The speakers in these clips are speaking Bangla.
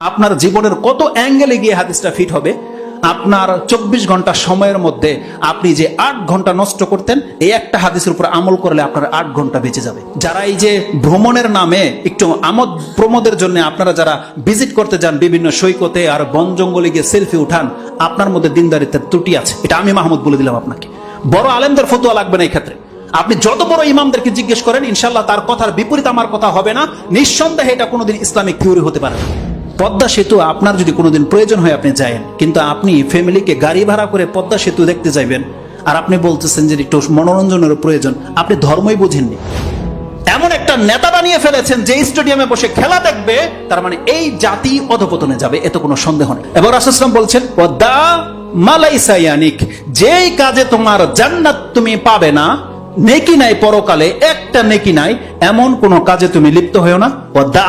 আপনার জীবনের কত অ্যাঙ্গেলে গিয়ে হাদিসটা ফিট হবে। আপনার 24 ঘন্টা সময়ের মধ্যে আপনি যে 8 ঘন্টা নষ্ট করতেন, এই একটা হাদিসের উপর আমল করলে আপনার 8 ঘন্টা বেঁচে যাবে। যারা এই যে ভ্রমণের নামে একটু আমোদ প্রমোদের জন্য আপনারা যারা ভিজিট করতে যান বিভিন্ন সৈকতে আর বন জঙ্গলে গিয়ে সেলফি উঠান, আপনার মধ্যে দিনদারিত্বের ত্রুটি আছে। এটা আমি মাহমুদ বলে দিলাম আপনাকে। বড় আলেমদের ফতোয়া লাগবে না এই ক্ষেত্রে। আপনি যত বড় ইমামদেরকে জিজ্ঞেস করেন, ইনশাল্লাহ তার কথার বিপরীত আমার কথা হবে না। নিঃসন্দেহে এটা কোনোদিন ইসলামিক থিওরি হতে পারে না। পদ্মা সেতু আপনার যদি কোনোদিন প্রয়োজন হয় আপনি যায়েন, কিন্তু আপনি ফ্যামিলিকে গাড়ি ভাড়া করে পদ্মা সেতু দেখতে যাইবেন আর আপনি বলতেছেন যে একটু মনোরঞ্জনের প্রয়োজন। আপনি ধর্মই বুঝেননি। এমন একটা নেতা বানিয়ে ফেলেছেন যে স্টেডিয়ামে বসে খেলা দেখবে, তার মানে এই জাতি অধপতনে যাবে, এত কোনো সন্দেহ নেই। এবার রাসূল সাল্লাল্লাহু আলাইহি ওয়াসাল্লাম বলছেন, ওয়াদা মালাইসা ইয়ানিক, যেই কাজে তোমার জান্নাত তুমি পাবে না, নেকি নাই পরকালে, একটা নেকি নাই, এমন কোন কাজে তুমি লিপ্ত হয়েও না। ওয়াদা,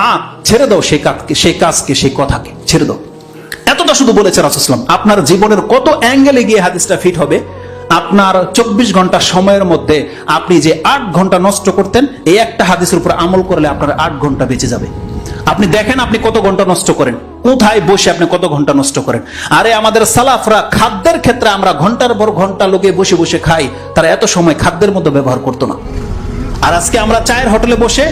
ছেড়ে দাও সেই কাজকে সেই কথাকে ছেড়ে দাও। এতটা শুধু বলেছে রাসূল সাল্লাল্লাহু আলাইহি ওয়াসাল্লাম। আপনার জীবনের কত অ্যাঙ্গেলে গিয়ে হাদিসটা ফিট হবে। আপনার 24 ঘন্টা সময়ের মধ্যে আপনি যে 8 ঘন্টা নষ্ট করতেন, এই একটা হাদিসের উপর আমল করলে আপনার 8 ঘন্টা বেঁচে যাবে। আপনি দেখেন আপনি কত ঘন্টা নষ্ট করেন, কোথায় বসে আপনি কত ঘন্টা নষ্ট করেন। আরে আমাদের সালাফরা খাদ্যের ক্ষেত্রে আমরা ঘন্টার পর ঘন্টা লোকে বসে বসে খাই, তারা এত সময় খাদ্যের মধ্যে ব্যবহার করতো না। আর আজকে আমরা চায়ের হোটেলে বসে,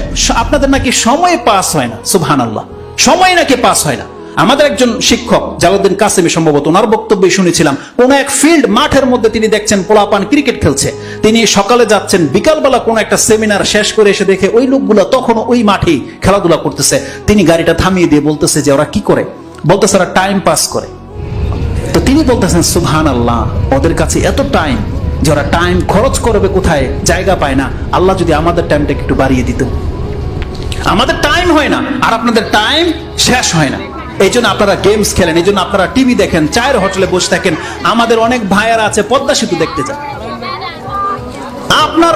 আপনাদের নাকি সময় পাস হয় না। সুবহানাল্লাহ, সময় নাকি পাস হয় না। আমাদের একজন শিক্ষক জালালউদ্দিন কাসেমি, সম্ভবত ওনার বক্তব্যে শুনেছিলাম, কোন এক ফিল্ড মাঠের মধ্যে তিনি দেখছেন পোলাপান ক্রিকেট খেলছে। তিনি সকালে যাচ্ছেন, বিকালবেলা কোন একটা সেমিনার শেষ করে এসে দেখে ওই লোকগুলা তখনও ওই মাঠেই খেলাধুলা করতেছে। তিনি গাড়িটা থামিয়ে দিয়ে বলতেছে যে ওরা কি করে, বলতেছে ওরা টাইম পাস করে। তো তিনি বলতেছেন সুবহানাল্লাহ, ওদের কাছে এত টাইম যে ওরা টাইম খরচ করবে কোথায় জায়গা পায় না। আল্লাহ যদি আমাদের টাইমটাকে একটু বাড়িয়ে দিত। আমাদের টাইম হয় না আর আপনাদের টাইম শেষ হয় না। এই জন্য আপনারা গেমস খেলেন, এই জন্য আপনারা টিভি দেখেন, চায়ের হোটেলে বসে থাকেন। আমাদের অনেক ভাইয়ারা আছে পদ্মা সেতু দেখতে যান। আপনার